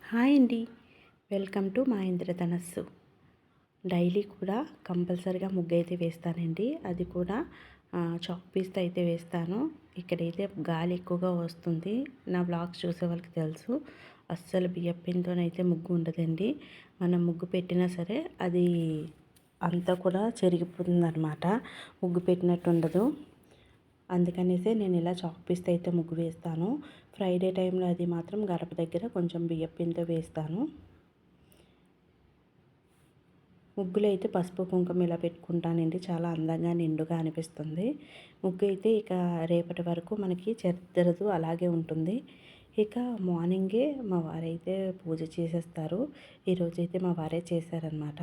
Hi అండి. Welcome to మా ఇంద్రధనస్సు. డైలీ కూడా కంపల్సరిగా ముగ్గైతే వేస్తానండి. అది కూడా చాక్ పీస్‌తో అయితే వేస్తాను. ఇక్కడైతే గాలి ఎక్కువగా వస్తుంది. నా వ్లాగ్స్ చూసే వాళ్ళకి తెలుసు. అస్సలు బియ్యపు పిండితోనైతే ముగ్గు ఉండదండి. మనం ముగ్గు పెట్టినా సరే అది అంతా కూడా చెరిగిపోతుందనమాట. ముగ్గు పెట్టినట్టు ఉండదు. అందుకనేసే నేను ఇలా చాక్ పీస్‌తో అయితే ముగ్గు వేస్తాను. ఫ్రైడే టైంలో అది మాత్రం గడప దగ్గర కొంచెం బియ్యపు పిండితో వేస్తాను. ముగ్గులో అయితే పసుపు కుంకుమ ఇలా పెట్టుకుంటానండి. చాలా అందంగా నిండుగా అనిపిస్తుంది. ముగ్గు అయితే ఇక రేపటి వరకు మనకి చెదరదు, అలాగే ఉంటుంది. ఇక మార్నింగే మా వారైతే పూజ చేసేస్తారు. ఈరోజైతే మా వారే చేశారనమాట.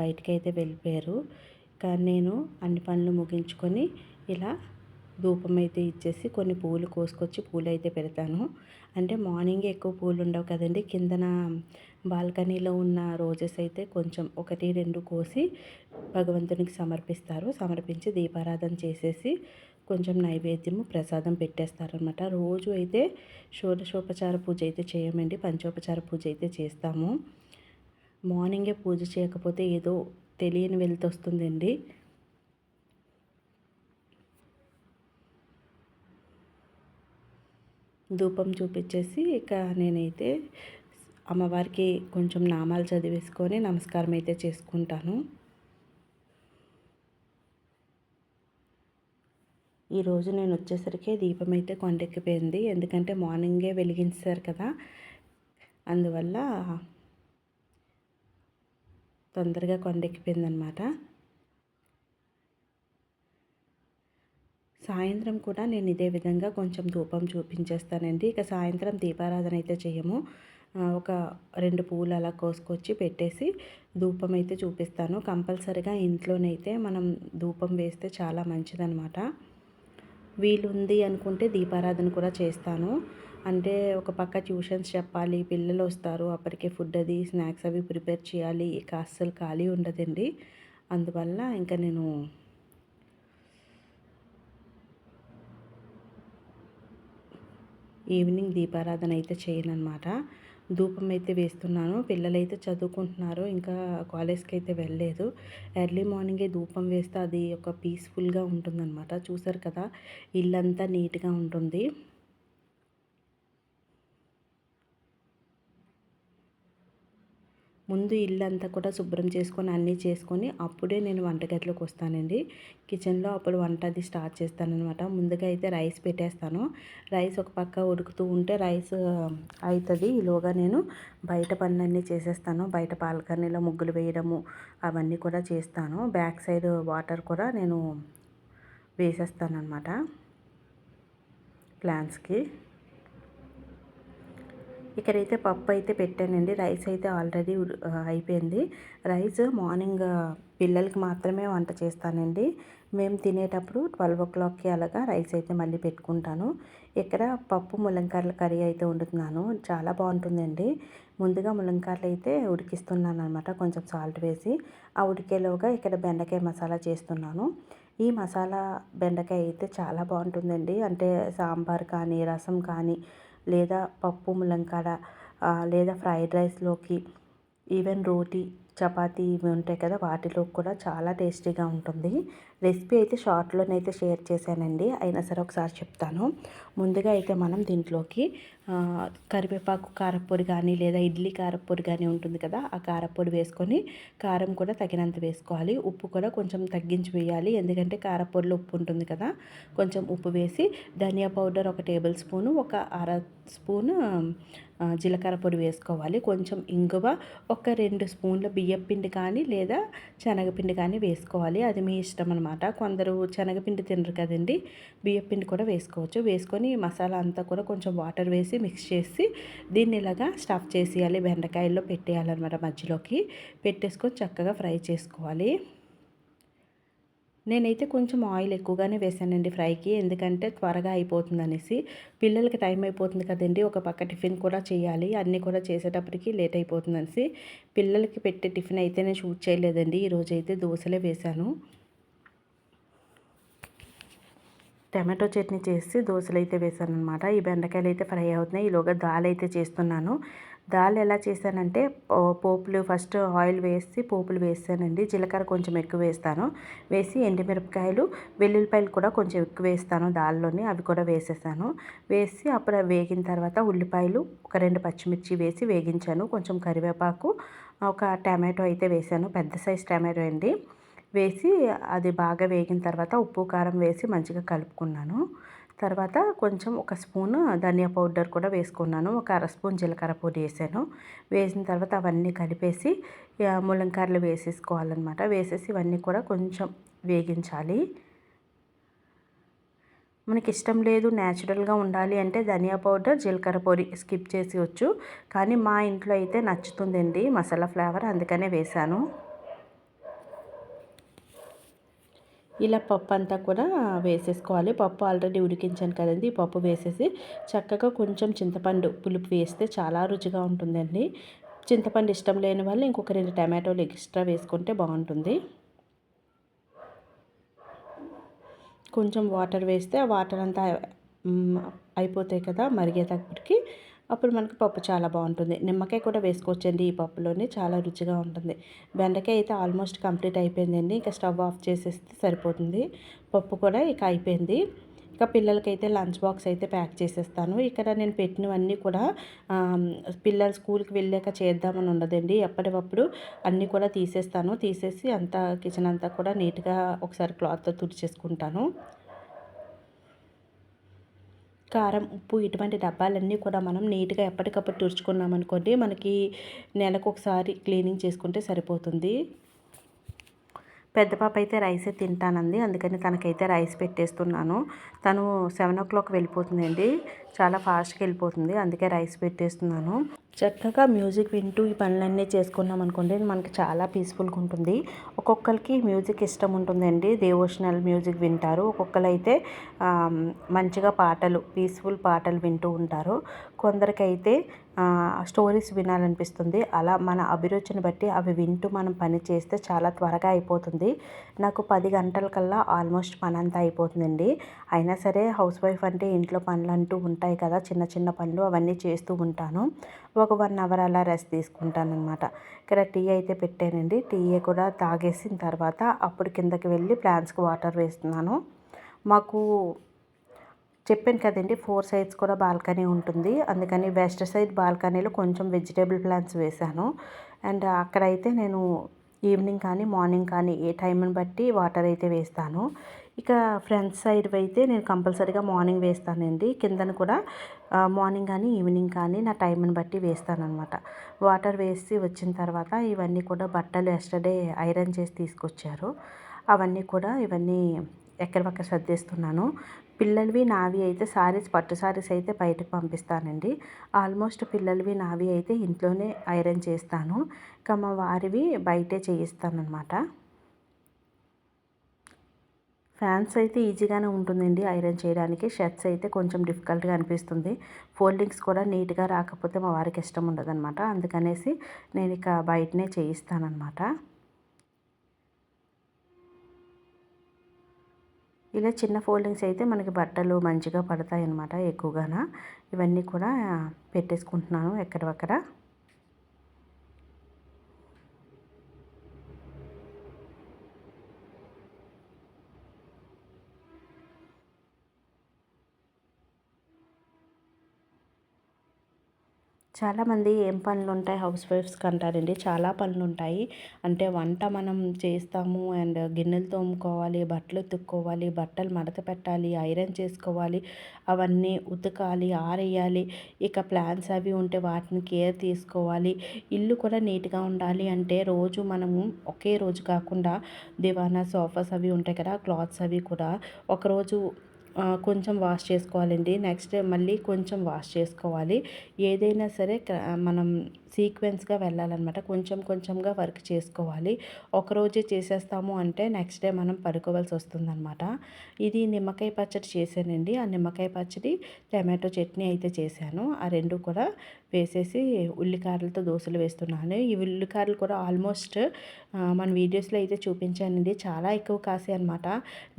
బయటికైతే వెళ్ళిపోయారు. కానీ నేను అన్ని పనులు ముగించుకొని ఇలా ధూపం అయితే ఇచ్చేసి కొన్ని పూలు కోసుకొచ్చి పూలు అయితే పెడతాను. అంటే మార్నింగే ఎక్కువ పూలు ఉండవు కదండి. కిందన బాల్కనీలో ఉన్న రోజెస్ అయితే కొంచెం 1, 2 కోసి భగవంతునికి సమర్పిస్తారు. సమర్పించి దీపారాధన చేసేసి కొంచెం నైవేద్యము ప్రసాదం పెట్టేస్తారనమాట. రోజు అయితే షోడశోపచార పూజ అయితే చేయమండి. పంచోపచార పూజ అయితే చేస్తాము. మార్నింగే పూజ చేయకపోతే ఏదో తెలియని వెలుతొస్తుందండి. ధూపం చూపించేసి ఇక నేనైతే అమ్మవారికి కొంచెం నామాలు చదివేసుకొని నమస్కారం అయితే చేసుకుంటాను. ఈరోజు నేను వచ్చేసరికి దీపం అయితే కొండెక్కిపోయింది. ఎందుకంటే మార్నింగే వెలిగించారు కదా, అందువల్ల తొందరగా కొండెక్కిపోయిందనమాట. సాయంత్రం కూడా నేను ఇదే విధంగా కొంచెం ధూపం చూపించేస్తానండి. ఇక సాయంత్రం దీపారాధన అయితే చేయము. ఒక 2 పూలు అలా కోసుకొచ్చి పెట్టేసి ధూపం అయితే చూపిస్తాను. కంపల్సరిగా ఇంట్లోనైతే మనం ధూపం వేస్తే చాలా మంచిదనమాట. వీలుంది అనుకుంటే దీపారాధన కూడా చేస్తాను. అంటే ఒక పక్క ట్యూషన్స్ చెప్పాలి, పిల్లలు వస్తారు, అప్పటికే ఫుడ్ అది స్నాక్స్ అవి ప్రిపేర్ చేయాలి. ఇక అస్సలు ఖాళీ ఉండదండి. అందువల్ల ఇంకా నేను ఈవినింగ్ దీపారాధన అయితే చేయనన్నమాట. ధూపం అయితే వేస్తున్నాను. పిల్లలైతే చదువుకుంటున్నారు, ఇంకా కాలేజ్కి అయితే వెళ్ళలేదు. ఎర్లీ మార్నింగే ధూపం వేస్తే అది ఒక పీస్ఫుల్గా ఉంటుందన్నమాట. చూసారు కదా, ఇల్లంతా నీట్గా ఉంటుంది. ముందు ఇల్లంతా కూడా శుభ్రం చేసుకొని అన్నీ చేసుకొని అప్పుడే నేను వంటగదిలోకి వస్తానండి. కిచెన్లో అప్పుడు వంట అది స్టార్ట్ చేస్తానన్నమాట. ముందుగా అయితే రైస్ పెట్టేస్తాను. రైస్ ఒక పక్క ఉడుకుతూ ఉంటే రైస్ అవుతుంది. ఈలోగా నేను బయట పనులన్నీ చేసేస్తాను. బయట బాల్కనీలో ముగ్గులు వేయడము అవన్నీ కూడా చేస్తాను. బ్యాక్ సైడ్ వాటర్ కూడా నేను వేసేస్తానన్నమాట ప్లాంట్స్కి. ఇక్కడైతే పప్పు అయితే పెట్టానండి. రైస్ అయితే ఆల్రెడీ అయిపోయింది. రైస్ మార్నింగ్ పిల్లలకి మాత్రమే వంట చేస్తానండి. మేము తినేటప్పుడు 12 అలాగా రైస్ అయితే మళ్ళీ పెట్టుకుంటాను. ఇక్కడ పప్పు ములంకాయల కర్రీ అయితే వండుతున్నాను. చాలా బాగుంటుందండి. ముందుగా ములంకాయలు అయితే ఉడికిస్తున్నాను అనమాట, కొంచెం సాల్ట్ వేసి. ఆ ఉడికేలోగా ఇక్కడ బెండకాయ మసాలా చేస్తున్నాను. ఈ మసాలా బెండకాయ అయితే చాలా బాగుంటుందండి. అంటే సాంబార్ కానీ, రసం కానీ, లేదా పప్పు ములంకాడ, లేదా ఫ్రైడ్ రైస్లోకి, ఈవెన్ రోటీ చపాతీ ఇవి ఉంటాయి కదా, వాటిలో కూడా చాలా టేస్టీగా ఉంటుంది. రెసిపీ అయితే షార్ట్లోనైతే షేర్ చేశానండి, అయినా సరే ఒకసారి చెప్తాను. ముందుగా అయితే మనం దీంట్లోకి కరివేపాకు కారపొడి కానీ, లేదా ఇడ్లీ కారపొడి కానీ ఉంటుంది కదా, ఆ కారపొడి వేసుకొని కారం కూడా తగినంత వేసుకోవాలి. ఉప్పు కూడా కొంచెం తగ్గించి వేయాలి, ఎందుకంటే కారపొడిలో ఉప్పు ఉంటుంది కదా. కొంచెం ఉప్పు వేసి ధనియా పౌడర్ 1 టేబుల్ స్పూను, ఒక అర స్పూను జీలకర్ర పొడి వేసుకోవాలి. కొంచెం ఇంగువ, ఒక 2 స్పూన్ల బియ్యపిండి కానీ లేదా శనగపిండి కానీ వేసుకోవాలి. అది మీ ఇష్టం అనమాట. కొందరు శనగపిండి తినరు కదండి, బియ్యపిండి కూడా వేసుకోవచ్చు. వేసుకొని మసాలా అంతా కూడా కొంచెం వాటర్ వేసి మిక్స్ చేసి దీన్ని ఇలాగా స్టఫ్ చేసేయాలి. బెండకాయల్లో పెట్టేయాలన్నమాట. మధ్యలోకి పెట్టేసుకొని చక్కగా ఫ్రై చేసుకోవాలి. నేనైతే కొంచెం ఆయిల్ ఎక్కువగానే వేసానండి ఫ్రైకి, ఎందుకంటే త్వరగా అయిపోతుంది అనేసి. పిల్లలకి టైం అయిపోతుంది కదండి, ఒక పక్క టిఫిన్ కూడా చేయాలి, అన్నీ కూడా చేసేటప్పటికి లేట్ అయిపోతుంది అనేసి పిల్లలకి పెట్టే టిఫిన్ అయితే నేను షూట్ చేయలేదండి. ఈరోజు అయితే దోశలే వేశాను. టమాటో చట్నీ చేసి దోసలైతే వేశాననమాట. ఈ బెండకాయలు అయితే ఫ్రై అవుతున్నాయి. ఈలోగా దాల్ అయితే చేస్తున్నాను. దాల్ ఎలా చేశానంటే పోపులు ఫస్ట్ ఆయిల్ వేసి పోపులు వేసానండి. జీలకర్ర కొంచెం ఎక్కువ వేస్తాను. వేసి ఎండుమిరపకాయలు, వెల్లుల్లిపాయలు కూడా కొంచెం ఎక్కువ వేస్తాను దాల్లోని. అవి కూడా వేసేసాను. వేసి అప్పుడు వేగిన తర్వాత ఉల్లిపాయలు, ఒక 2 పచ్చిమిర్చి వేసి వేగించాను. కొంచెం కరివేపాకు, ఒక టమాటో అయితే వేసాను. పెద్ద సైజ్ టమాటో అండి. వేసి అది బాగా వేగిన తర్వాత ఉప్పు కారం వేసి మంచిగా కలుపుకున్నాను. తర్వాత కొంచెం ఒక స్పూను ధనియా పౌడర్ కూడా వేసుకున్నాను. ఒక అర స్పూన్ జీలకర్ర పొడి వేసాను. వేసిన తర్వాత అవన్నీ కలిపేసి ముల్లంకాయలు వేసేసుకోవాలన్నమాట. వేసేసి ఇవన్నీ కూడా కొంచెం వేగించాలి. మనకి ఇష్టం లేదు న్యాచురల్గా ఉండాలి అంటే ధనియా పౌడర్, జీలకర్ర పొడి స్కిప్ చేసేయచ్చు. కానీ మా ఇంట్లో అయితే నచ్చుతుందండి మసాలా ఫ్లేవర్, అందుకనే వేశాను. ఇలా పప్పు అంతా కూడా వేసేసుకోవాలి. పప్పు ఆల్రెడీ ఉడికించాను కదండి. ఈ పప్పు వేసేసి చక్కగా కొంచెం చింతపండు పులుపు వేస్తే చాలా రుచిగా ఉంటుందండి. చింతపండు ఇష్టం లేని వాళ్ళు ఇంకొక 2 టమాటోలు ఎక్స్ట్రా వేసుకుంటే బాగుంటుంది. కొంచెం వాటర్ వేస్తే ఆ వాటర్ అంతా అయిపోతాయి కదా మరిగేటప్పటికి. అప్పుడు మనకు పప్పు చాలా బాగుంటుంది. నిమ్మకాయ కూడా వేసుకోవచ్చండి ఈ పప్పులోని, చాలా రుచిగా ఉంటుంది. బెండకాయ అయితే ఆల్మోస్ట్ కంప్లీట్ అయిపోయిందండి. ఇంకా స్టవ్ ఆఫ్ చేసేస్తే సరిపోతుంది. పప్పు కూడా ఇక అయిపోయింది. ఇక పిల్లలకైతే లంచ్ బాక్స్ అయితే ప్యాక్ చేసేస్తాను. ఇక్కడ నేను పెట్టినవన్నీ కూడా పిల్లలు స్కూల్కి వెళ్ళాక చేద్దామని ఉండదండి. ఎప్పటికప్పుడు అన్నీ కూడా తీసేస్తాను. తీసేసి అంతా కిచెన్ అంతా కూడా నీట్గా ఒకసారి క్లాత్తో తుడిచేసుకుంటాను. కారం, ఉప్పు ఇటువంటి డబ్బాలన్నీ కూడా మనం నీట్గా ఎప్పటికప్పుడు తుడుచుకున్నామనుకోండి, మనకి నెలకు ఒకసారి క్లీనింగ్ చేసుకుంటే సరిపోతుంది. పెద్ద పాప అయితే రైసే తింటానంది. అందుకని తనకైతే రైస్ పెట్టేస్తున్నాను. తను 7 వెళ్ళిపోతుందండి. చాలా ఫాస్ట్గా వెళ్ళిపోతుంది. అందుకే రైస్ పెట్టేస్తున్నాను. చక్కగా మ్యూజిక్ వింటూ ఈ పనులన్నీ చేసుకున్నాం అనుకోండి, మనకి చాలా పీస్ఫుల్గా ఉంటుంది. ఒక్కొక్కరికి మ్యూజిక్ ఇష్టం ఉంటుందండి. డివోషనల్ మ్యూజిక్ వింటారు. ఒక్కొక్కరైతే మంచిగా పాటలు, పీస్ఫుల్ పాటలు వింటూ ఉంటారు. కొందరికైతే స్టోరీస్ వినాలనిపిస్తుంది. అలా మన అభిరుచిని బట్టి అవి వింటూ మనం పని చేస్తే చాలా త్వరగా అయిపోతుంది. నాకు 10 గంటలకల్లా ఆల్మోస్ట్ పనంతా అయిపోతుందండి. అయినా సరే హౌస్ వైఫ్ అంటే ఇంట్లో పనులు అంటూ ఉంటాయి కదా, చిన్న చిన్న పనులు అవన్నీ చేస్తూ ఉంటాను. ఒక 1 అవర్ అలా రెస్ట్ తీసుకుంటానన్నమాట. ఇక్కడ టీ అయితే పెట్టానండి. టీ కూడా తాగేసిన తర్వాత అప్పుడు కిందకి వెళ్ళి ప్లాంట్స్కి వాటర్ వేస్తున్నాను. మాకు చెప్పాను కదండి 4 సైడ్స్ కూడా బాల్కనీ ఉంటుంది. అందుకని వెస్ట్ సైడ్ బాల్కనీలో కొంచెం వెజిటేబుల్ ప్లాంట్స్ వేశాను. అండ్ అక్కడైతే నేను ఈవినింగ్ కానీ మార్నింగ్ కానీ ఏ టైంని బట్టి వాటర్ అయితే వేస్తాను. ఇక ఫ్రంట్ సైడ్ అయితే నేను కంపల్సరీగా మార్నింగ్ వేస్తానండి. కిందను కూడా మార్నింగ్ కానీ ఈవినింగ్ కానీ నా టైంని బట్టి వేస్తానన్నమాట. వాటర్ వేసి వచ్చిన తర్వాత ఇవన్నీ కూడా బట్టలు ఎస్టర్డే ఐరన్ చేసి తీసుకొచ్చారు. అవన్నీ కూడా ఇవన్నీ ఎక్కడివక్కడ సర్దేస్తున్నాను. పిల్లలవి నావి అయితే సారీస్, పట్టు సారీస్ అయితే బయటకు పంపిస్తానండి. ఆల్మోస్ట్ పిల్లలవి నావి అయితే ఇంట్లోనే ఐరన్ చేస్తాను. ఇక మా వారివి బయటే చేయిస్తానన్నమాట. ఫ్యాన్స్ అయితే ఈజీగానే ఉంటుందండి ఐరన్ చేయడానికి. షర్ట్స్ అయితే కొంచెం డిఫికల్ట్గా అనిపిస్తుంది. ఫోల్డింగ్స్ కూడా నీట్గా రాకపోతే మా వారికి ఇష్టం ఉండదన్నమాట. అందుకనేసి నేను ఇక బయటనే చేయిస్తానన్నమాట. ఇలా చిన్న ఫోల్డింగ్స్ అయితే మనకి బట్టలు మంచిగా పడతాయి అన్నమాట ఎక్కువగాన. ఇవన్నీ కూడా పెట్టేసుకుంటున్నాను ఎక్కడవక్కడ. చాలామంది ఏం పనులుంటాయి హౌస్ వైఫ్స్కి అంటారండి. చాలా పనులుంటాయి. అంటే వంట మనం చేస్తాము, అండ్ గిన్నెలు తోముకోవాలి, బట్టలు ఉతుక్కోవాలి, బట్టలు మడత పెట్టాలి, ఐరన్ చేసుకోవాలి, అవన్నీ ఉతకాలి, ఆరేయాలి. ఇక ప్లాన్స్ అవి ఉంటే వాటిని కేర్ తీసుకోవాలి. ఇల్లు కూడా నీట్గా ఉండాలి అంటే రోజు మనము ఒకే రోజు కాకుండా దివానా, సోఫాస్ అవి ఉంటాయి కదా, క్లాత్స్ అవి కూడా ఒకరోజు కొంచెం వాష్ చేసుకోవాలండి. నెక్స్ట్ డే మళ్ళీ కొంచెం వాష్ చేసుకోవాలి. ఏదైనా సరే మనం సీక్వెన్స్గా వెళ్ళాలన్నమాట. కొంచెం కొంచెంగా వర్క్ చేసుకోవాలి. ఒకరోజే చేసేస్తాము అంటే నెక్స్ట్ డే మనం పడుకోవాల్సి వస్తుందన్నమాట. ఇది నిమ్మకాయ పచ్చడి చేశానండి. ఆ నిమ్మకాయ పచ్చడి, టమాటో చట్నీ అయితే చేశాను. ఆ 2 కూడా వేసేసి ఉల్లికాడలతో దోసలు వేస్తున్నాను. ఈ ఉల్లికాడలు కూడా ఆల్మోస్ట్ మన వీడియోస్లో అయితే చూపించానండి. చాలా ఎక్కువ కాసాయి అనమాట.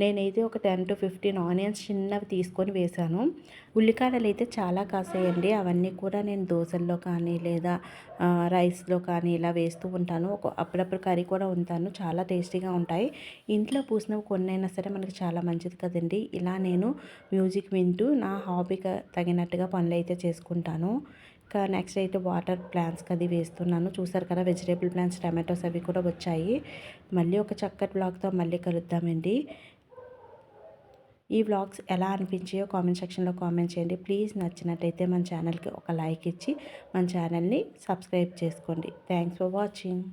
నేనైతే ఒక 10-15 ఆనియన్స్ చిన్నవి తీసుకొని వేశాను. ఉల్లికాడలు అయితే చాలా కాసాయండి. అవన్నీ కూడా నేను దోసల్లో కానీ లేదా రైస్లో కానీ ఇలా వేస్తూ ఉంటాను. అప్పుడప్పుడు కర్రీ కూడా ఉంటాను. చాలా టేస్టీగా ఉంటాయి. ఇంట్లో పూసినవి కొన్నైనా సరే మనకి చాలా మంచిది కదండి. ఇలా నేను మ్యూజిక్ వింటూ నా హాబీకి తగినట్టుగా పనులు అయితే చేసుకుంటాను. ఇంకా నెక్స్ట్ అయితే వాటర్ ప్లాంట్స్కి అది వేస్తున్నాను. చూసారు కదా, వెజిటేబుల్ ప్లాంట్స్, టమాటోస్ అవి కూడా వచ్చాయి. మళ్ళీ ఒక చక్కటి వ్లాగ్తో మళ్ళీ కలుద్దామండి. ఈ వ్లాగ్స్ ఎలా అనిపించాయో కామెంట్ సెక్షన్లో కామెంట్ చేయండి. ప్లీజ్ నచ్చినట్టయితే మన ఛానల్కి ఒక లైక్ ఇచ్చి మన ఛానల్ని సబ్స్క్రైబ్ చేసుకోండి. Thanks for watching.